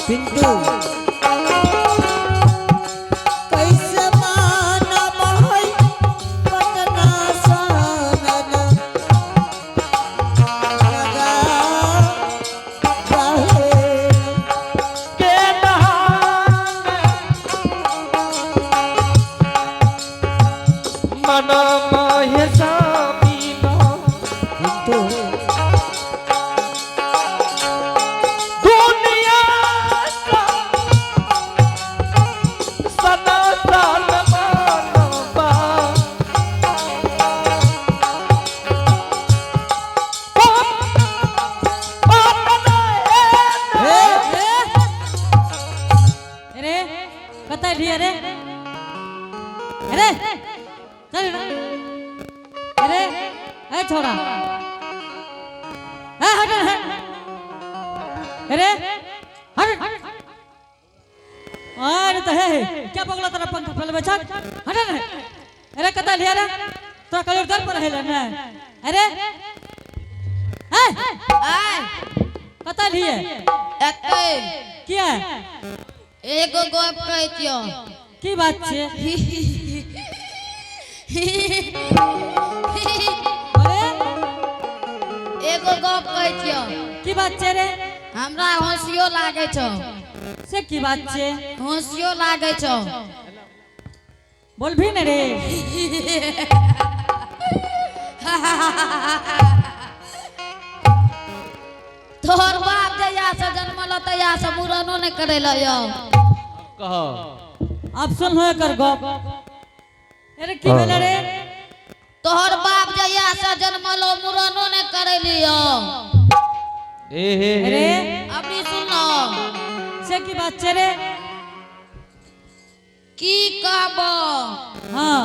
पिंटू छोड़ा अरे अरे तो है क्या पगला तेरा पंखा फैल बचा हट रे अरे कता लिया रे तो कलर दर पर है ना अरे हाय कता लिए एते क्या एगो गप कहतियो की बात छे अरे एगो गप कहतियो की बात छे रे हमरा हंसियो लागे छो से की बात छे हंसियो लागे छो बोल भी न रे तोहर बाप जया से जन्मल तया से मुरनो ने करेला यो कहो आप सुन हो कर गप अरे की भेले रे तोहर बाप जया से जन्मलो मुरनो ने करेलियो ए हे अरे अभी सुनो से की बात छे रे की कहबो हां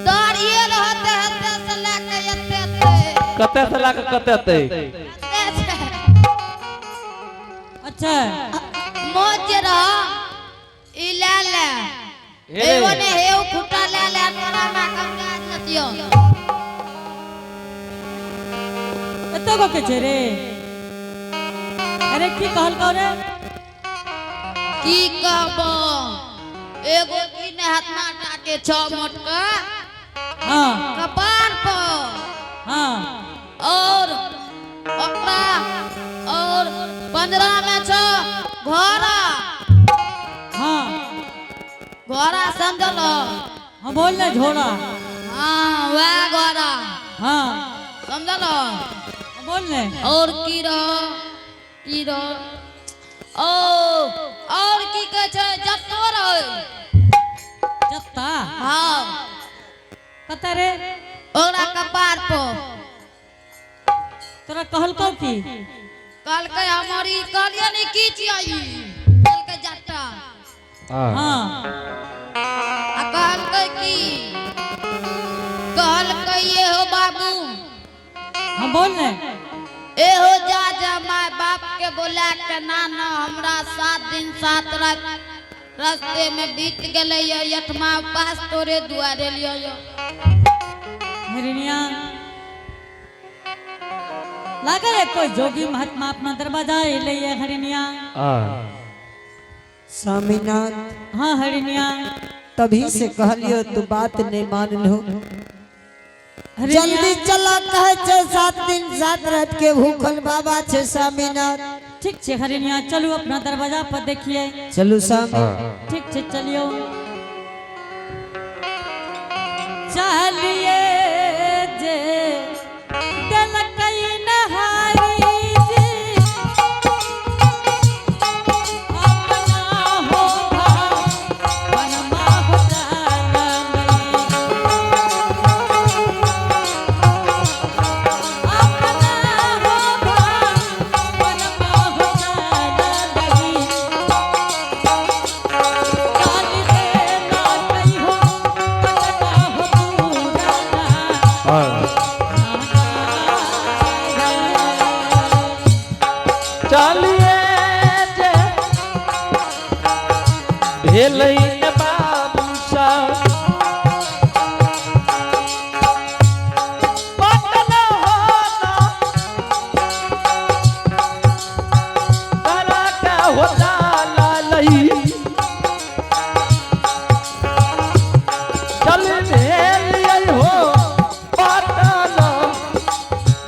दाढ़िए रहते हते से लेके एते कते से लाके कते अच्छा मोजरा इलाला एवने हेउ खुटा ले ले तोरा ना कमगा जतियो एतो को के छे रे अरे की कहल को रे की कहबो एगो किने हाथ माटा के 6 मोटका हां कपार पर हां और ओकरा और 15 में 6 घोड़ा हां घोड़ा समझलो हां बोल ले झोड़ा हां वह घोड़ा हां समझलो बोल ले और कीरो ओ और की कह छै जत्तो रहे जत्ता हां कता रे ओकरा कपार पर तोरा कहल को की कल के हमारी कहलिए नहीं की चाहिए कल के जट्टा हां आ कहल के की कहल के ये हो बाबू हां बोल ले ए हो जा माय बाप के बोला के ना हमरा 7 दिन 7 रात रास्ते में बीत गेले यठमा पास तोरे दुआरे लियो यो हरिनिया लागे रे कोई जोगी महात्मा अपना दरवाजा ले ये हरिनिया स्वामीनाथ हां हरिनिया तभी से कहलियो तू बात नहीं मान लो जल्दी चला कहे छे 7 दिन 7 रात के भूखल बाबा छे स्वामीनाथ ठीक छे हरिनिया चलो अपना दरवाजा पर देखिए चलो स्वामी ठीक छे चलियो चलिए जे हेलई न बाबू सा पतन होना करा का होता लालई चल भेल हो पतन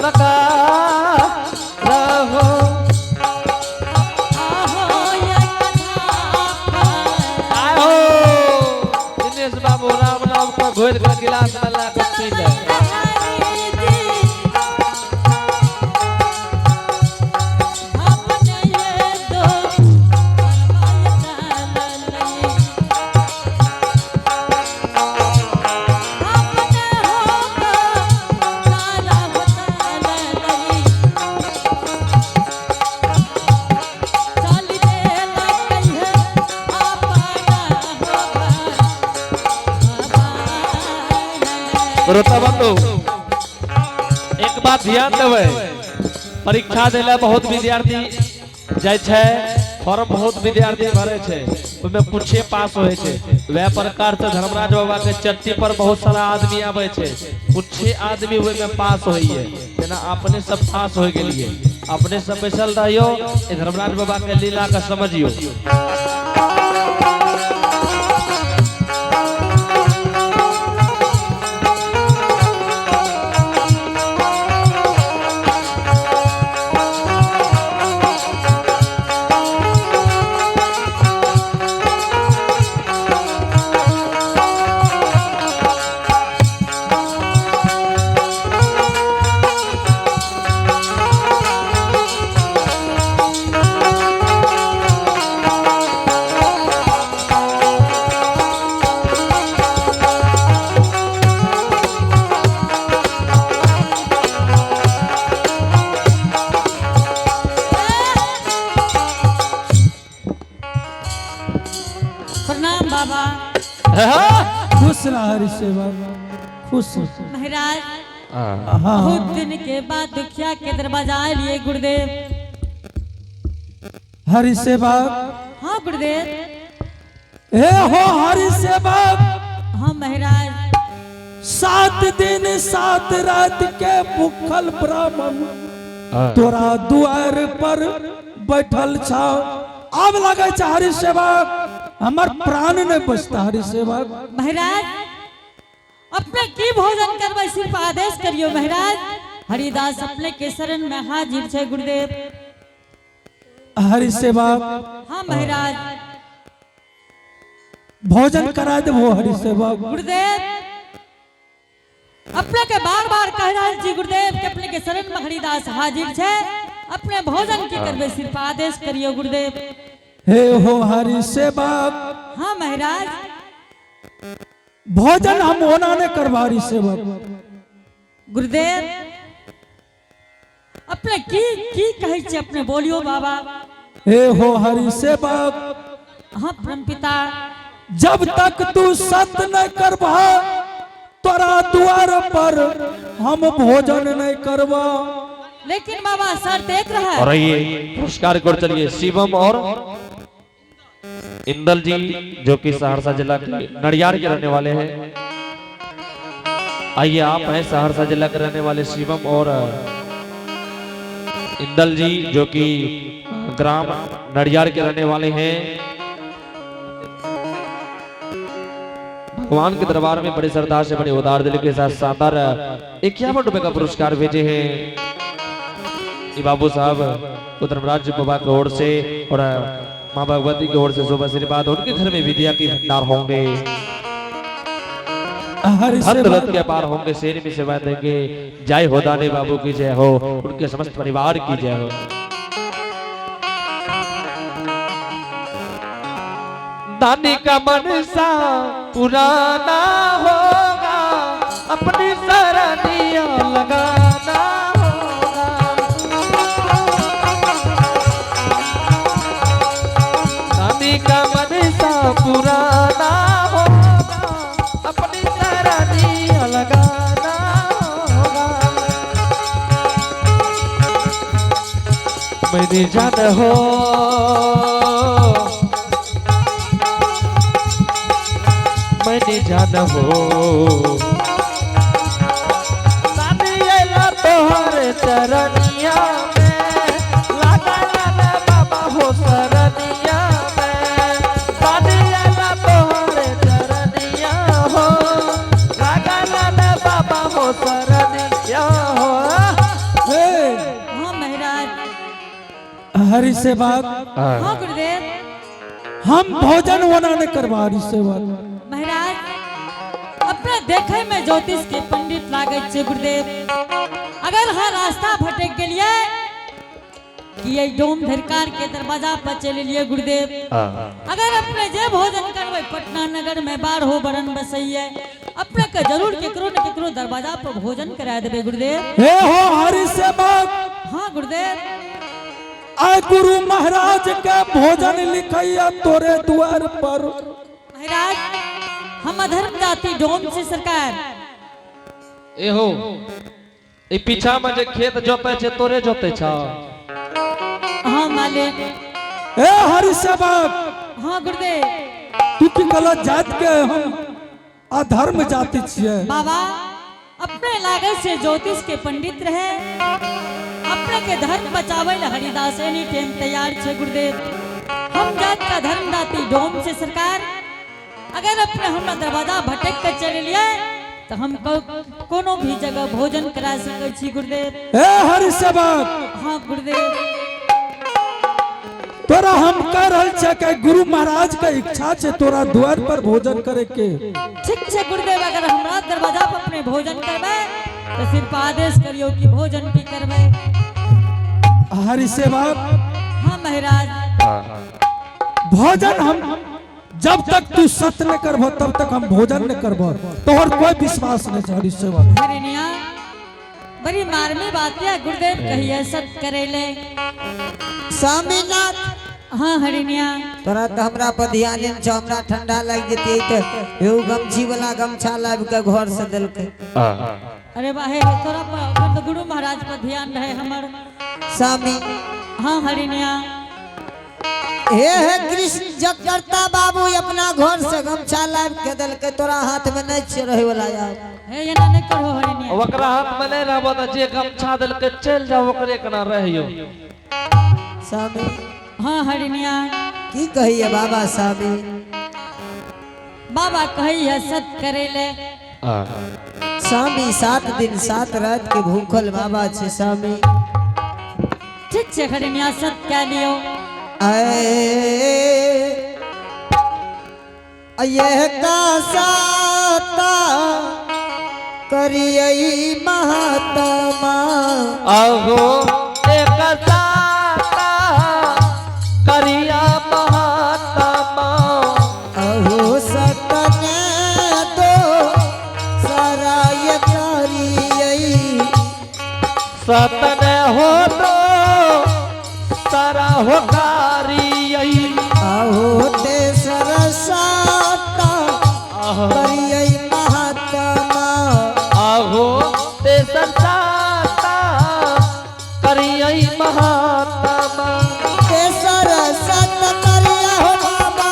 लगा रहो आहो दिनेश बाबू राम नाम का घोर का गिलास में ला के पी ले श्रोता बंधु एक बात ध्यान देवे परीक्षा देला बहुत विद्यार्थी जाय छै फॉर्म बहुत विद्यार्थी भरे छै ओमे पूछे पास होय छै वह प्रकार से धर्मराज बाबा के चट्टी पर बहुत सारा आदमी आवे छै पूछे आदमी ओय में पास होइए जेना अपने सब पास होय गेलिए अपने सब बैसल रहियो ए धर्मराज बाबा के लीला का समझियो प्रणाम बाबा खुश रहा हरि सेवा खुश महाराज हाँ बहुत दिन के बाद दुखिया के दरवाजा आए लिए गुरुदेव हरि सेवा हाँ गुरुदेव हे हो हरि सेवा हाँ महाराज 7 दिन 7 रात के भूखल ब्राह्मण तोरा द्वार पर बैठल छ अब लगे छ हरि सेवा हमर प्राण नहीं बचता हरि सेवा महाराज अपने की भोजन करबै सिर्फ आदेश करियो महाराज हरिदास अपने के शरण में हाजिर छे गुरुदेव हरि सेवा हाँ महाराज भोजन करा देबो हरि सेवा गुरुदेव अपने के बार बार कह रहल छी गुरुदेव के अपने के शरण में हरिदास हाजिर छे अपने भोजन की करबै सिर्फ आदेश करियो गुरुदेव हे हो हरि सेवा हाँ महाराज भोजन हम होना ने करवा हरि सेवा गुरुदेव अपने की कहे छे अपने बोलियो बाबा हे हो हरि सेवा हाँ परम पिता जब तक तू सत्य न करवा तोरा द्वार पर हम भोजन नहीं करवा लेकिन बाबा सर देख रहा है और ये पुरस्कार को चलिए शिवम और इंदल जी जो कि सहरसा जिला के नडियार के रहने वाले हैं आइए आप हैं सहरसा जिला के रहने वाले शिवम और इंदल जी जो कि ग्राम नडियार के रहने वाले हैं भगवान के दरबार में बड़ी श्रद्धा से बड़े उदार दिल के साथ शानदार 51 रुपए का पुरस्कार भेजे हैं ये बाबू साहब धर्मराज बाबा की ओर से और माँ भगवती की ओर से शुभ आशीर्वाद उनके घर में विद्या की भंडार होंगे हरि हर सेवा दौलत के पार होंगे शेर में सेवा देंगे जय हो दाने बाबू की जय हो उनके समस्त परिवार की जय हो दानी का मनसा पुराना होगा अपनी सरनिया लगाना होगा दानी का मनसा पुराना होगा अपनी सरनिया लगाना होगा मेरी जान हो मैंने जान हो सादिएला तोहरे चरनिया में लागा लाला बाबा हो सरनिया में सादिएला तोहरे चरनिया हो लागा लाला बाबा हो सरनिया हो। हे हाँ महाराज। हरि सेवा हाँ गुरुदेव। हम भोजन वना नहीं करवा हरि सेवा महाराज अपने देखे में ज्योतिष के पंडित लागे छे गुरुदेव। अगर हाँ रास्ता भटक गेलिए कि ये डोम धरकार के दरवाजा पर चले लिए गुरुदेव। अगर अपने जे भोजन करवे पटना नगर में 12 बरन बसैये अपने के जरूर केकरो न केकरो दरवाजा पर भोजन करा देबे गुरुदेव। हे हो हरि सेवा हाँ गुरुदेव। आय गुरु महाराज के भोजन लिखैया तोरे द्वार पर। महाराज हम अधर्म जाति डोम से सरकार। एहो ए पीछा में जे खेत जोते छे तोरे जोते छ। हाँ मालिक। हे हरि सेवा हाँ गुरुदेव। तू की गलत जात के हम अधर्म जाति छिए। बाबा अपने लागे से ज्योतिष के पंडित रहे अपने के धर्म बचावे ला हरिदास एनी टाइम तैयार छे गुरुदेव। हम जात का धर्म दाती डोम से सरकार। अगर अपने हमरा दरवाजा भटक के चले लिए तो हम कोनो भी जगह भोजन करा सके छी गुरुदेव। हे हरि सेवा हाँ गुरुदेव। तोरा हम कह रहल छे कि गुरु महाराज के इच्छा छे तोरा द्वार पर भोजन करे के। ठीक छे गुरुदेव। अगर हमरा दरवाजा पर अपने भोजन करबे तो सिर्फ आदेश करियो कि भोजन की करबे। हरि सेवा हाँ महाराज। भोजन हम जब तक तू सत्य न करबो तब तक हम भोजन न करबो। तोहर कोई विश्वास नहीं हरि सेवा। हरिनिया बड़ी मार्मी बात है गुरुदेव कहिए सत्य करेले। स्वामीनाथ हाँ हरिनिया। तोरा तो हमरा पर ध्यान नहीं छ। हमरा ठंडा लग जती तो एगो गमछी वाला गमछा लाब के घर से दिलके। अरे बाहे तोरा पर तो गुरु महाराज पर ध्यान रहे हमर स्वामी। हाँ हरिनिया। हे कृष्ण जगदर्ता बाबू अपना घर से गमछा लाब के दिलके तोरा हाथ में नहीं छ रहे वाला यार। हे एना नहीं करो हरिनिया। ओकरा हाथ में नहीं रहबो त जे गमछा देल के चल जाओ ओकरे कना रहियो। स्वामी हाँ हरिनिया। की कहिए बाबा स्वामी। बाबा कहिए सत्य करेले। स्वामी 7 दिन 7 रात के भूखल बाबा छे स्वामी। ठीक छे हरिनिया सत्य कह लियो। ये का साता करियई महात्मा। आहो एक साता करिया महात्मा। अहो सतने तो सारा ये करियई। सतन हो तो सारा हो कारी। अहो तेसर साता करियई महात्मा। आहो ते संसाता करियई महात्मा। तेसर सत करिया हो बाबा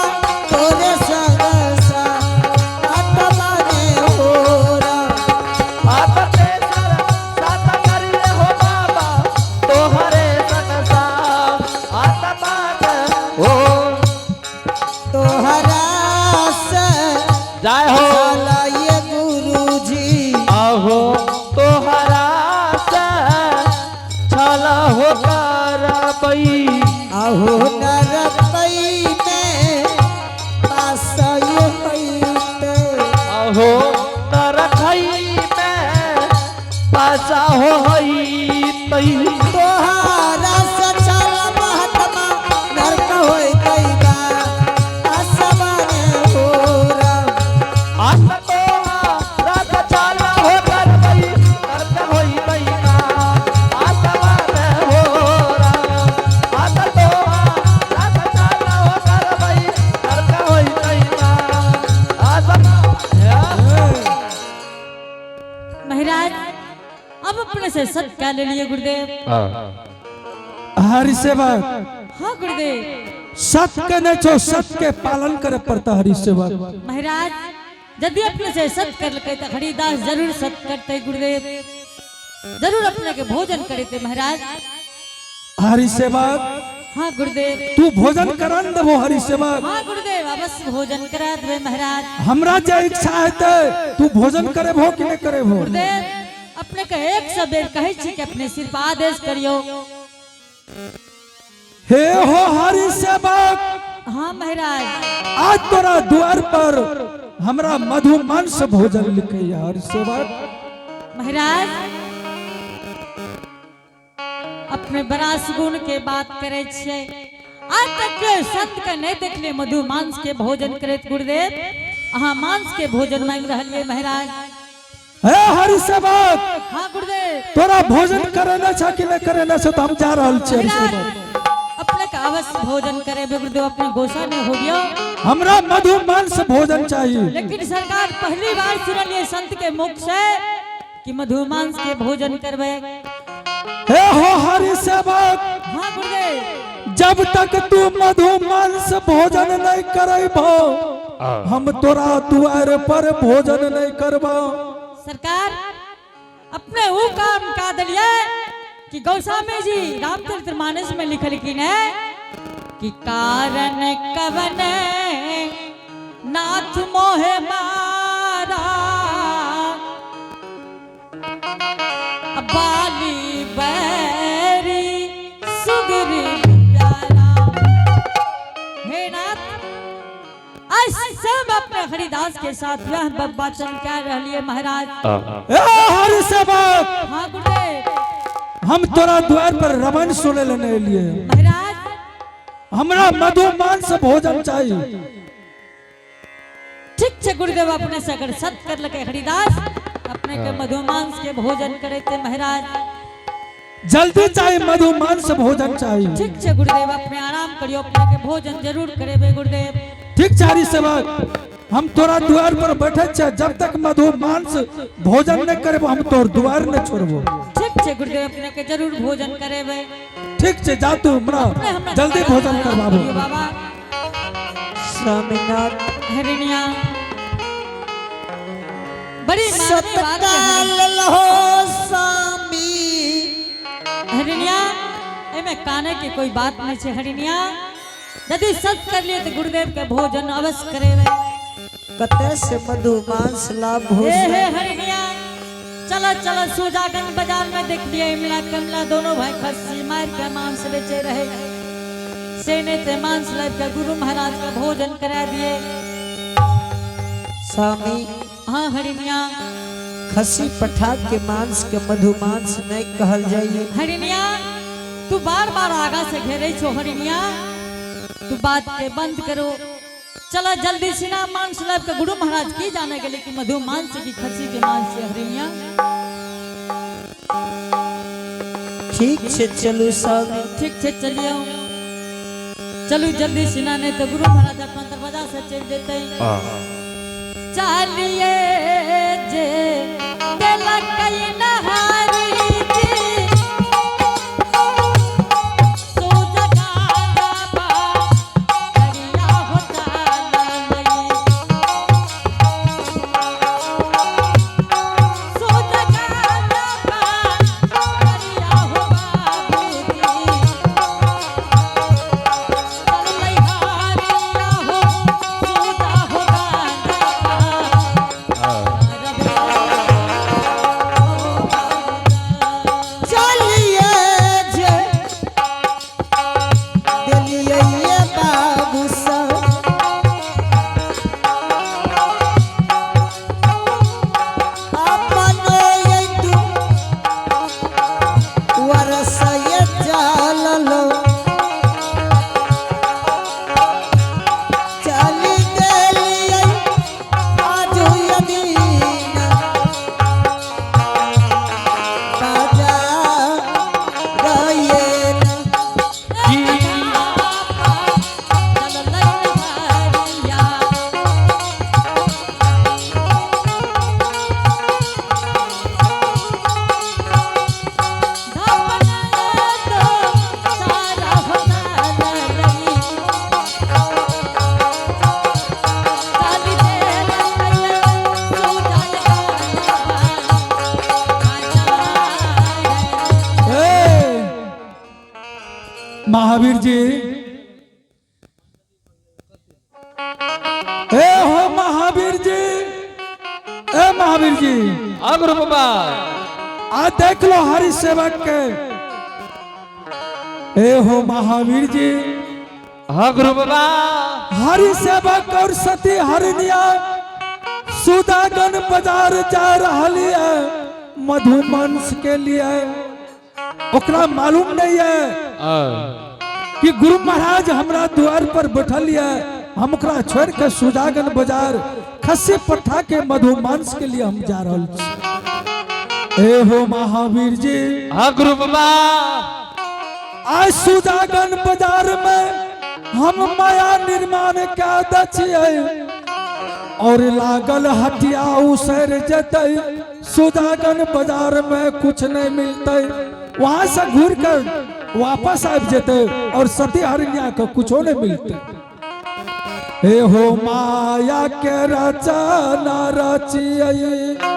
तोरे संग सा आत्मा ने होरा। आप ते संसाता करिए हो बाबा तोहरे संसा आत्मा हो। तोहरा से जय हो चला ये गुरुजी। आहो तोहरा से छला हो करबई। अहो नरकई में पास ये होइते। आहो नरखई में पासा हो हई तई। तोहरा से चला महात्मा नरक होई गईबा आसमा ने होरा। आस तोहरा से छला हो करबई नरक होई तई का आसवा में होरा। आस तोहरा से छला हो करबई नरक होई तई का आसवा। महाराज अब अपने से सत्य कह ले लिए गुरुदेव। हरि सेवा हाँ गुरुदेव। सत्य के नहीं छो सत्य के पालन करे पड़ता हरि सेवा। महाराज यदि अपने से सत कर लगे तो हरिदास जरूर सत करते गुरुदेव, जरूर अपने के भोजन करते महाराज। हरि सेवक हाँ गुरुदेव। तू भोजन करन देबो हरि सेवक। हाँ गुरुदेव अवश्य भोजन करा देवे महाराज। हमरा जे इच्छा हेते तू भोजन करे भो कि नहीं करे भो। गुरुदेव अपने के एक सब बेर कहे छी कि अपने सिर पर आदेश करियो। हे हो हरि सेवक, हाँ महाराज। आज तोरा द्वार पर हमरा मधु मांस भोजन लिखे हरि सेवक। महाराज अपने बड़ा सुगुण के बात करे छे। आज तक के संत के नहीं देखले मधु मांस के भोजन करत गुरुदेव। अहाँ मांस के भोजन मांग रहलिए महाराज। हे हरि सेवक, हाँ गुरुदेव। तोरा भोजन करे न छ कि नहीं करे न छ तो हम जा रहल छी हरि सेवक। अपने का अवश्य भोजन करे गुरुदेव, अपने गोसा में हो गया। हमरा मधु मांस भोजन चाहिए। लेकिन सरकार पहली बार सुनलिए संत के मुख से कि मधु मांस के भोजन करवे। हे हो हरि सेवक, हाँ गुरुदेव। जब तक तू मधु मांस भोजन नहीं करबो हम तोरा द्वार पर भोजन नहीं करबो। सरकार अपने वो काम का दलिए कि गौस्वामी जी रामचरितमानस में लिखल की ने कि कारण कवन नाथ मोहे मारा बाली बैरी सुगरी प्यारा। हे नाथ आज सब अपने हरिदास के साथ यह वचन कह रही महाराज। हे हरि सेवक, हाँ गुरुदेव। हम तोरा द्वार पर रमन सुने लेने लिए महाराज। हमरा मधु मांस भोजन चाहिए। ठीक है गुरुदेव, अपने से अगर सत कर लगे हरिदास अपने के मधु मांस के भोजन करे थे महाराज। जल्दी चाहिए मधु मांस भोजन चाहिए। ठीक है गुरुदेव, अपने आराम करियो, अपने के भोजन जरूर करे गुरुदेव। ठीक है हरि सेवक, हम तोरा द्वार पर बैठे छे, जब तक मधु मांस भोजन नहीं करबो हम तोर द्वार नहीं छोड़बो। ठीक है गुरुदेव, अपने के जरूर भोजन करेबे। ठीक है, जा तू हमरा जल्दी भोजन करवाबो। बाबा स्वामीनाथ हरिणिया बड़ी सतकाल हो स्वामी। हरिणिया एमे काने की कोई बात नहीं छे। हरिणिया यदि सत कर लिए तो गुरुदेव के भोजन अवश्य करेबे। कते से मधु मांस लाभ हो। हे हरिणिया चला चला सुजागंज बाजार में देख लिया इमला कमला दोनों भाई खस्सी मार के मांस बेचे रहे। सेने ते मांस लाद के गुरु महाराज का भोजन करा दिए। स्वामी हाँ हरिणिया। खसी पठा के मांस के मधु मांस नहीं कहल जाइए। हरिणिया तू बार बार आगा से घेरे छो। हरिणिया तू बात के बंद करो। चला जल्दी सिना मांस लाद के गुरु महाराज की जाने के लिए कि मधु मांस की खसी के मांस से। हरिणिया ठीक से चलो स्वामी। ठीक से चलिए चलो जल्दी सिना, नहीं तो गुरु महाराज अपना दरवाजा से चल देते। चलिए जे तिलक नहारी जी सो जगाना बा करिया हो जाना सो जगाना बा करिया हो बाबूजी चल हारिया हो सोदा हो गाना महावीर जी, ए हो महावीर जी, ए महावीर जी, गुरु बाबा आ देख लो हरि सेवक के। ए हो महावीर जी, हाँ गुरु बाबा, हरि सेवक और सती हरिनिया सुदागन बाजार जा रही है मधुमांस के लिए। ओकरा मालूम नहीं है कि गुरु महाराज हमरा द्वार पर बैठल है, हम ओकरा छोड़ के सुदागन बाजार खस्सी पठा के मधुमांस के लिए हम जा रहल छी। ए हो महावीर जी, हाँ गुरु बाबा, आज सुदागन बाजार में हम माया निर्माण के आदत छियै और लागल हटिया उसर जतै। सुदागन बाजार में कुछ नहीं मिलते, वहां से घूर कर वापस आ जते और सती हरिया को कुछो नहीं मिलते। हे हो माया के रचना रचियै,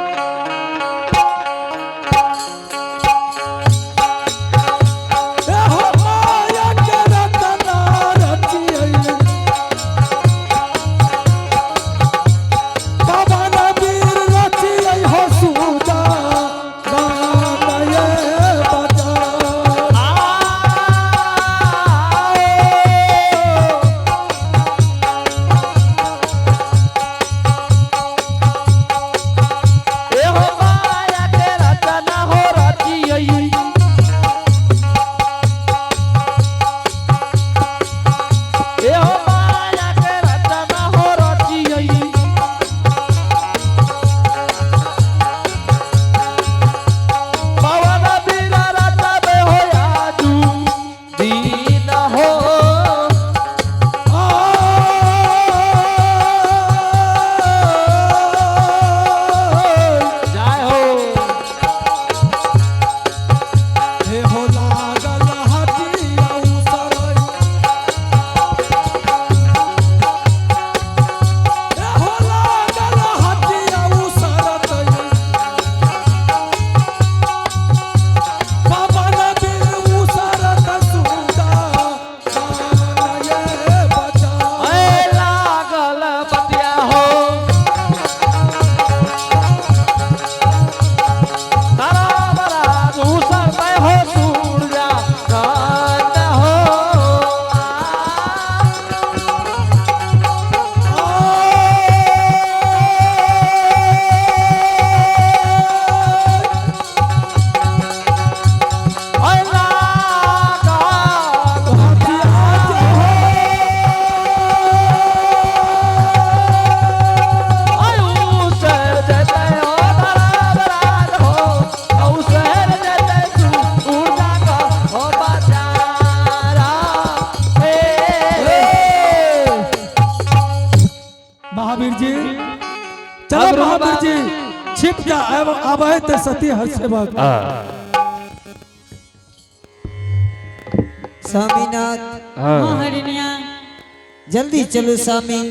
चलो महावीर जी छिप जा आवे तो सती हर सेवक। स्वामीनाथ, हाँ हरिनिया, जल्दी चलो स्वामी।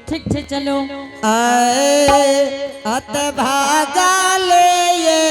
ठीक ठीक चलो। आए अत भागा ले ये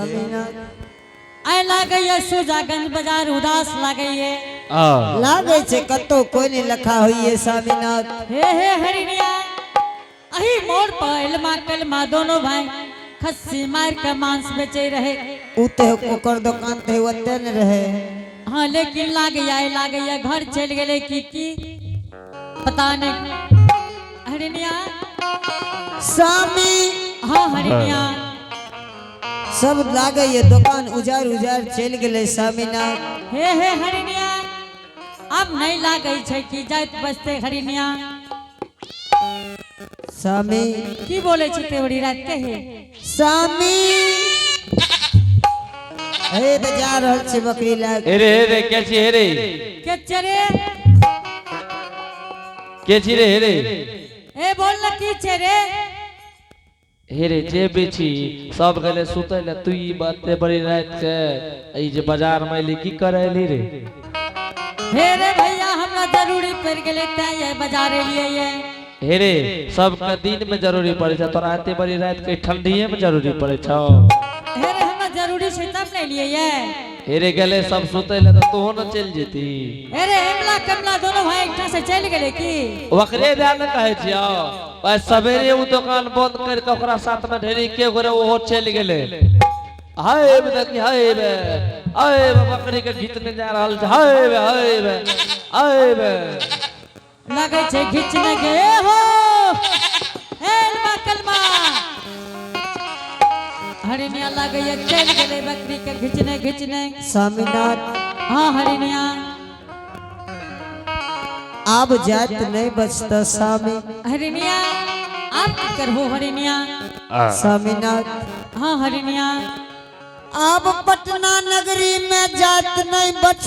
स्वामीनाथ आय लागैया सुजागंज बाजार उदास लागैया लागे छे कतो कोई ने लखा हुई है स्वामीनाथ हे हरिनिया अही मोड़ पर इल्मा कलमा दोनों भाई खस्सी मार के मांस बेचे रहे उते ओकर दुकान थे ओते न रहे हाँ लेकिन लागैया घर चल गए की पता नहीं हरिनिया स्वामी हाँ हरिनिया सब लागे ये दुकान उजार उजार चल गए स्वामीनाथ हे हरिनिया अब नहीं लागे छे कि जाइत बसते हरिनिया स्वामी की बोले छे ते बड़ी रात के हे स्वामी हे तो जा रहल छे बकरी लाग रे के छी रे के चरे के छी रे ए बोल न की छे रे हेरे जे बेची सब गले सुतै ले तू ई बाते बड़ी रात के ई जे बाजार में ली की करैली रे हे रे भैया हमरा जरूरी पड़ गेले त ये बाजार लिए ये हेरे सब के दिन में जरूरी पड़े छ तोरा आते बड़ी रात के ठंडीए में जरूरी पड़े छ हे रे हमरा जरूरी छै तब नहीं लिए ये हेरे गले सब सुतै ले तो तू न चल जेती हे रे हमला कमला दोनों भाई एकठा से चल गेले की वकरे जान कहे छियो बस सवेरे उ दुकान बंद कर के ओकरा साथ में ढेरी के गोरे ओहो चल गेले हाय बे देखी हाय बे बकरी के घिचने जा रहल छ हाय बे लगे छे खींचने गए हो हेलमा कलमा हरिनिया लगे ये चल गेले बकरी के खींचने स्वामीनाथ हाँ हरिनिया अब जात नहीं बचता स्वामी हरिनिया आप की करहो हरिनिया स्वामीनाथ हाँ हरिनिया अब पटना नगरी में जात नहीं बच